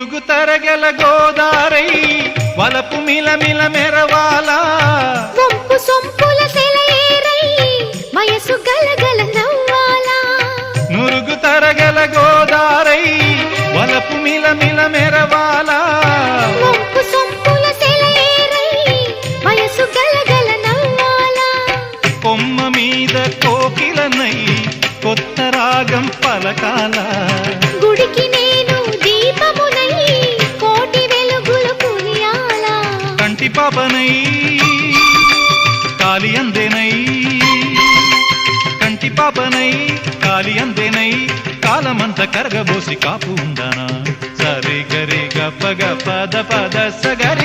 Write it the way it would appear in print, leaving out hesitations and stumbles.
తరగల గోదారై వలపు మిలమిల మెరవాలా వంపు సొంపుల సెలయేరై వయసు గలగల నవ్వాలా నురుగు తరగల గోదారై వలపు మిలమిల మెరవాలా వంపు సొంపుల సెలయేరై వయసు గలగల నవ్వాలా కొమ్మ మీద కోకిలనై కొత్త రాగం పలకాల గుడికి నేను దీపమునై కోటి వెలుగులు కురియాలా కంటి పాపనై కాలి అందేనై కంటి పాపనై కాలి అందేనై కాలమంత కరగబోసి కాపు ఉందనా సరి గరి గప్ప గ పద పద సగరి